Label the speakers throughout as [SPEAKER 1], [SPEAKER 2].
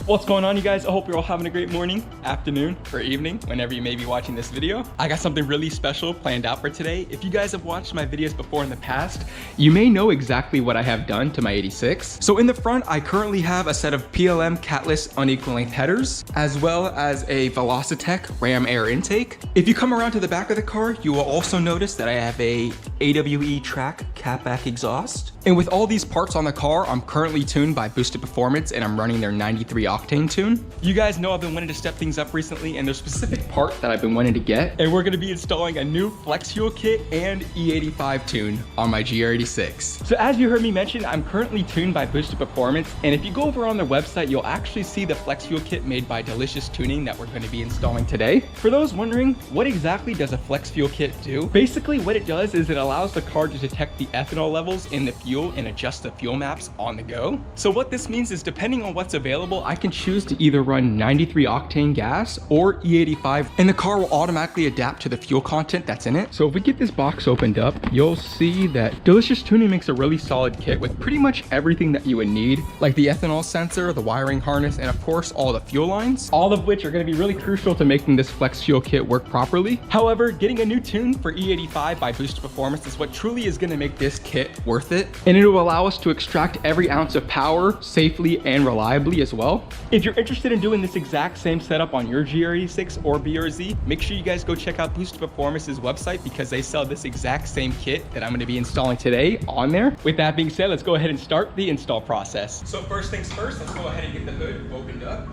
[SPEAKER 1] What's going on, you guys? I hope you're all having a great morning, afternoon, or evening, whenever you may be watching this video. I got something really special planned out for today. If you guys have watched my videos before in the past, you may know exactly what I have done to my 86. So in the front, I currently have a set of PLM catless unequal length headers, as well as a Velocitec Ram air intake. If you come around to the back of the car, you will also notice that I have a AWE track catback exhaust. And with all these parts on the car, I'm currently tuned by Boosted Performance and I'm running their 93 octane tune. You guys know I've been wanting to step things up recently, and there's a specific part that I've been wanting to get, and we're gonna be installing a new flex fuel kit and E85 tune on my GR86. So as you heard me mention, I'm currently tuned by Boosted Performance, and if you go over on their website, you'll actually see the flex fuel kit made by Delicious Tuning that we're gonna be installing today. For those wondering, what exactly does a flex fuel kit do? Basically what it does is it allows the car to detect the ethanol levels in the fuel and adjust the fuel maps on the go. So what this means is, depending on what's available, I can choose to either run 93 octane gas or E85, and the car will automatically adapt to the fuel content that's in it. So if we get this box opened up, you'll see that Delicious Tuning makes a really solid kit with pretty much everything that you would need, like the ethanol sensor, the wiring harness, and of course all the fuel lines, all of which are going to be really crucial to making this flex fuel kit work properly. However, getting a new tune for E85 by Boosted Performance is what truly is going to make this kit worth it, and it will allow us to extract every ounce of power safely and reliably as well. If you're interested in doing this exact same setup on your GR86 or BRZ, make sure you guys go check out Boosted Performance's website, because they sell this exact same kit that I'm going to be installing today on there. With that being said, let's go ahead and start the install process. So first things first, let's go ahead and get the hood opened up.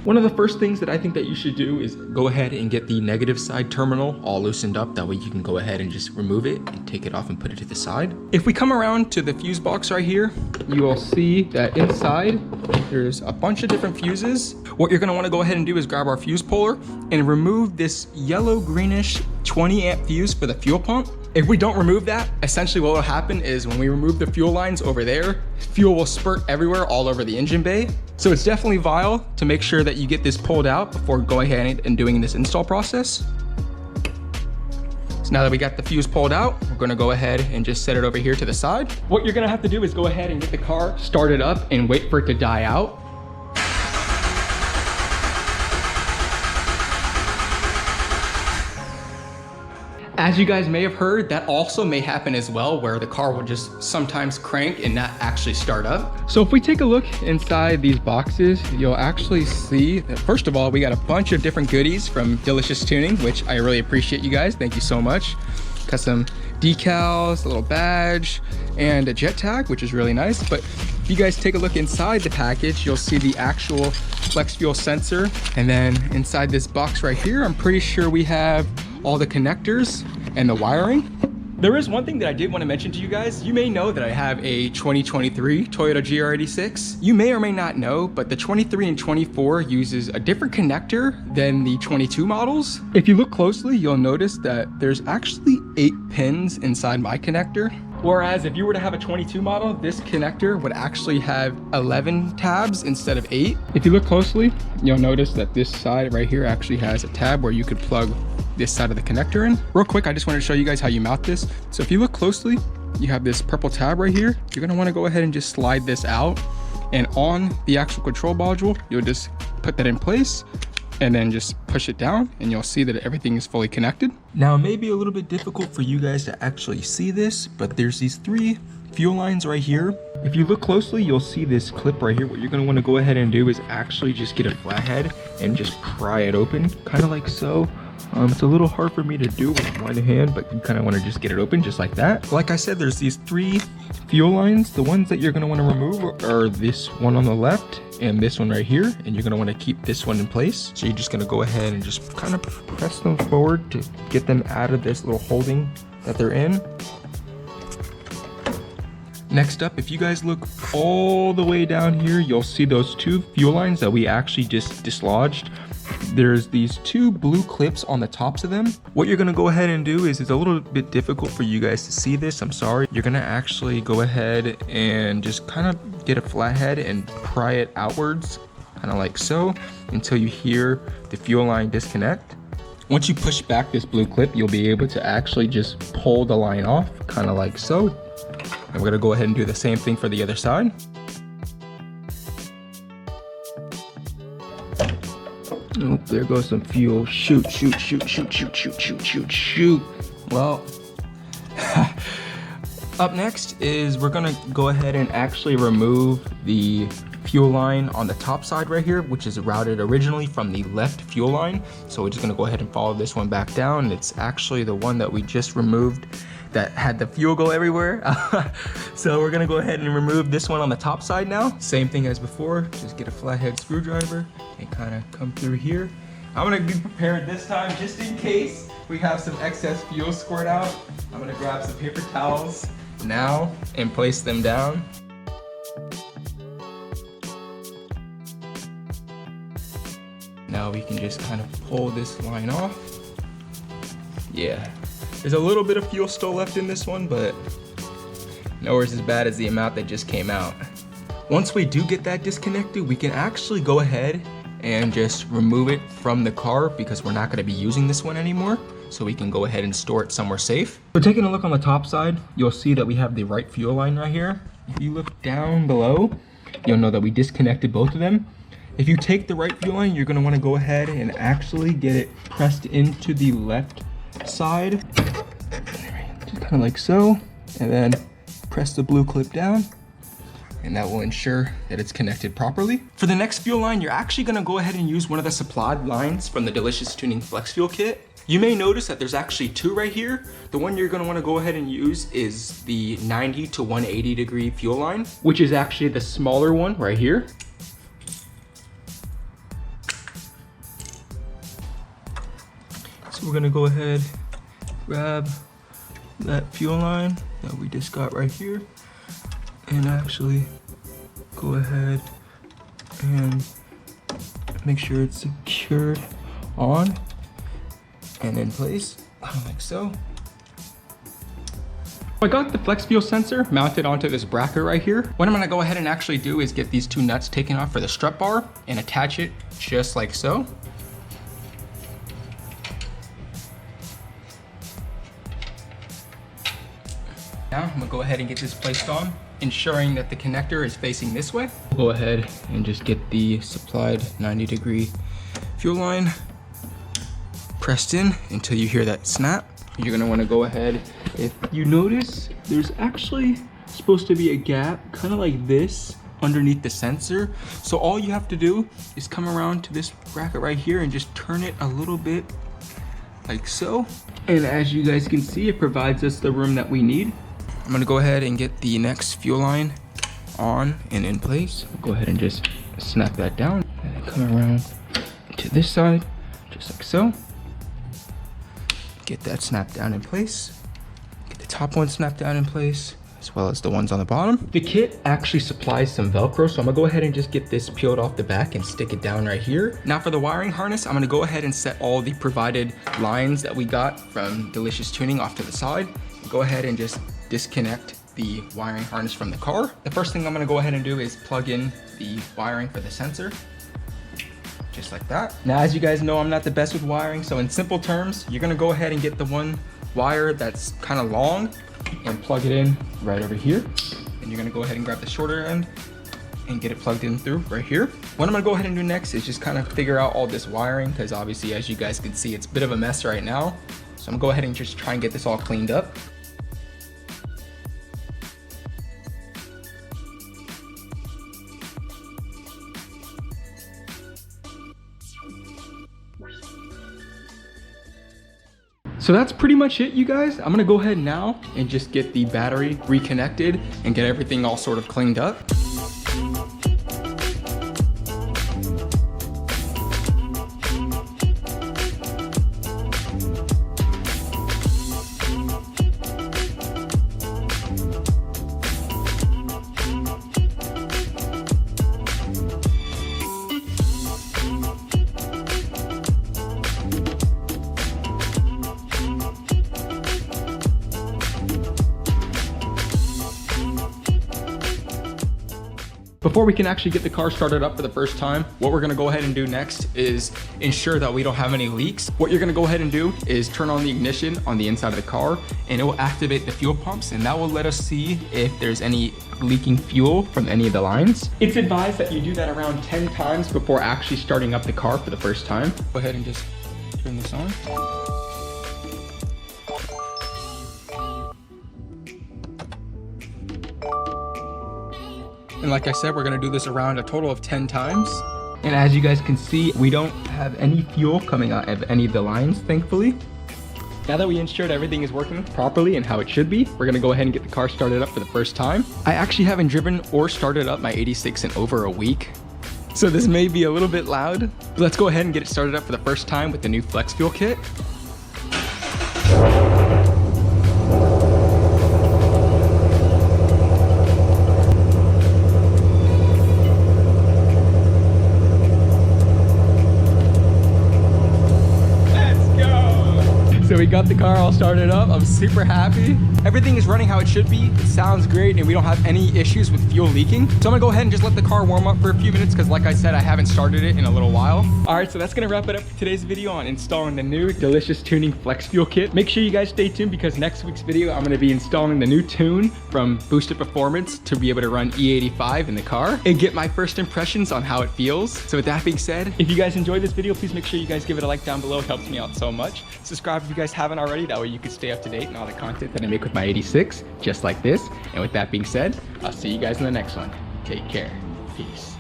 [SPEAKER 1] One of the first things that I think that you should do is go ahead and get the negative side terminal all loosened up. That way you can go ahead and just remove it and take it off and put it to the side. If we come around to the fuse box right here, you will see that inside there's a bunch of different fuses. What you're gonna wanna go ahead and do is grab our fuse puller and remove this yellow greenish 20 amp fuse for the fuel pump. If we don't remove that, essentially what will happen is when we remove the fuel lines over there, fuel will spurt everywhere all over the engine bay. So it's definitely vital to make sure that you get this pulled out before going ahead and doing this install process. So now that we got the fuse pulled out, we're gonna go ahead and just set it over here to the side. What you're gonna have to do is go ahead and get the car started up and wait for it to die out. As you guys may have heard, that also may happen as well, where the car will just sometimes crank and not actually start up. So if we take a look inside these boxes, you'll actually see that first of all, we got a bunch of different goodies from Delicious Tuning, which I really appreciate you guys. Thank you so much. Got some decals, a little badge, and a jet tag, which is really nice. But if you guys take a look inside the package, you'll see the actual flex fuel sensor. And then inside this box right here, I'm pretty sure we have all the connectors and the wiring. There is one thing that I did want to mention to you guys. You may know that I have a 2023 Toyota GR86. You may or may not know, but the 23 and 24 uses a different connector than the 22 models. If you look closely, you'll notice that there's actually 8 pins inside my connector. Whereas if you were to have a 22 model, this connector would actually have 11 tabs instead of 8. If you look closely, you'll notice that this side right here actually has a tab where you could plug this side of the connector in. Real quick, I just wanted to show you guys how you mount this. So if you look closely, you have this purple tab right here. You're gonna wanna go ahead and just slide this out, and on the actual control module, you'll just put that in place and then just push it down, and you'll see that everything is fully connected. Now, it may be a little bit difficult for you guys to actually see this, but there's these 3 fuel lines right here. If you look closely, you'll see this clip right here. What you're gonna wanna go ahead and do is actually just get a flathead and just pry it open, kind of like so. It's a little hard for me to do with one hand, but you kind of want to just get it open just like that. Like I said, there's these 3 fuel lines. The ones that you're going to want to remove are this one on the left and this one right here, and you're going to want to keep this one in place. So you're just going to go ahead and just kind of press them forward to get them out of this little holding that they're in. Next up, if you guys look all the way down here, you'll see those 2 fuel lines that we actually just dislodged. There's these 2 blue clips on the tops of them. What you're gonna go ahead and do is, it's a little bit difficult for you guys to see this, I'm sorry. You're gonna actually go ahead and just kind of get a flathead and pry it outwards, kind of like so, until you hear the fuel line disconnect. Once you push back this blue clip, you'll be able to actually just pull the line off, kind of like so. And we're gonna go ahead and do the same thing for the other side. Oh, there goes some fuel. Shoot, shoot, shoot, shoot, shoot, shoot, shoot, shoot, shoot. Well, up next is we're gonna go ahead and actually remove the fuel line on the top side right here, which is routed originally from the left fuel line. So we're just gonna go ahead and follow this one back down. It's actually the one that we just removed that had the fuel go everywhere. So we're gonna go ahead and remove this one on the top side now. Same thing as before, just get a flathead screwdriver and kind of come through here. I'm gonna be prepared this time just in case we have some excess fuel squirt out. I'm gonna grab some paper towels now and place them down. Now we can just kind of pull this line off. Yeah, there's a little bit of fuel still left in this one, but nowhere as bad as the amount that just came out. Once we do get that disconnected, we can actually go ahead and just remove it from the car because we're not gonna be using this one anymore. So we can go ahead and store it somewhere safe. So taking a look on the top side, you'll see that we have the right fuel line right here. If you look down below, you'll know that we disconnected both of them. If you take the right fuel line, you're gonna wanna go ahead and actually get it pressed into the left side. Just kind of like so, and then press the blue clip down, and that will ensure that it's connected properly. For the next fuel line, you're actually gonna go ahead and use one of the supplied lines from the Delicious Tuning Flex Fuel Kit. You may notice that there's actually two right here. The one you're gonna wanna go ahead and use is the 90 to 180 degree fuel line, which is actually the smaller one right here. So we're gonna go ahead, grab that fuel line that we just got right here, and actually go ahead and make sure it's secured on and in place, kind of like so. I got the flex fuel sensor mounted onto this bracket right here. What I'm gonna go ahead and actually do is get these two nuts taken off for the strut bar and attach it just like so. Now I'm gonna go ahead and get this placed on, ensuring that the connector is facing this way. We'll go ahead and just get the supplied 90 degree fuel line pressed in until you hear that snap. You're gonna wanna go ahead. If you notice, there's actually supposed to be a gap, kind of like this, underneath the sensor. So all you have to do is come around to this bracket right here and just turn it a little bit like so. And as you guys can see, it provides us the room that we need. I'm gonna go ahead and get the next fuel line on and in place. We'll go ahead and just snap that down and then come around to this side, just like so. Get that snapped down in place. Get the top one snapped down in place, as well as the ones on the bottom. The kit actually supplies some Velcro, so I'm gonna go ahead and just get this peeled off the back and stick it down right here. Now for the wiring harness, I'm gonna go ahead and set all the provided lines that we got from Delicious Tuning off to the side. Go ahead and just disconnect the wiring harness from the car. The first thing I'm gonna go ahead and do is plug in the wiring for the sensor, just like that. Now, as you guys know, I'm not the best with wiring, so in simple terms, you're gonna go ahead and get the one wire that's kind of long and plug it in right over here. And you're gonna go ahead and grab the shorter end and get it plugged in through right here. What I'm gonna go ahead and do next is just kind of figure out all this wiring, because obviously, as you guys can see, it's a bit of a mess right now. So I'm gonna go ahead and just try and get this all cleaned up. So that's pretty much it, you guys. I'm gonna go ahead now and just get the battery reconnected and get everything all sort of cleaned up. Before we can actually get the car started up for the first time, what we're gonna go ahead and do next is ensure that we don't have any leaks. What you're gonna go ahead and do is turn on the ignition on the inside of the car, and it will activate the fuel pumps, and that will let us see if there's any leaking fuel from any of the lines. It's advised that you do that around 10 times before actually starting up the car for the first time. Go ahead and just turn this on. And like I said, we're gonna do this around a total of 10 times. And as you guys can see, we don't have any fuel coming out of any of the lines, thankfully. Now that we ensured everything is working properly and how it should be, we're gonna go ahead and get the car started up for the first time. I actually haven't driven or started up my 86 in over a week, so this may be a little bit loud. But let's go ahead and get it started up for the first time with the new Flex Fuel kit. So we got the car all started up. I'm super happy. Everything is running how it should be. It sounds great, and we don't have any issues with fuel leaking. So I'm gonna go ahead and just let the car warm up for a few minutes because like I said, I haven't started it in a little while. All right, so that's gonna wrap it up for today's video on installing the new delicious tuning Flex Fuel kit. Make sure you guys stay tuned because next week's video, I'm gonna be installing the new tune from Boosted Performance to be able to run E85 in the car and get my first impressions on how it feels. So with that being said, if you guys enjoyed this video, please make sure you guys give it a like down below. It helps me out so much. Subscribe if you guys haven't already. That way you can stay up to date on all the content that I make with my 86, just like this. And with that being said, I'll see you guys in the next one. Take care. Peace.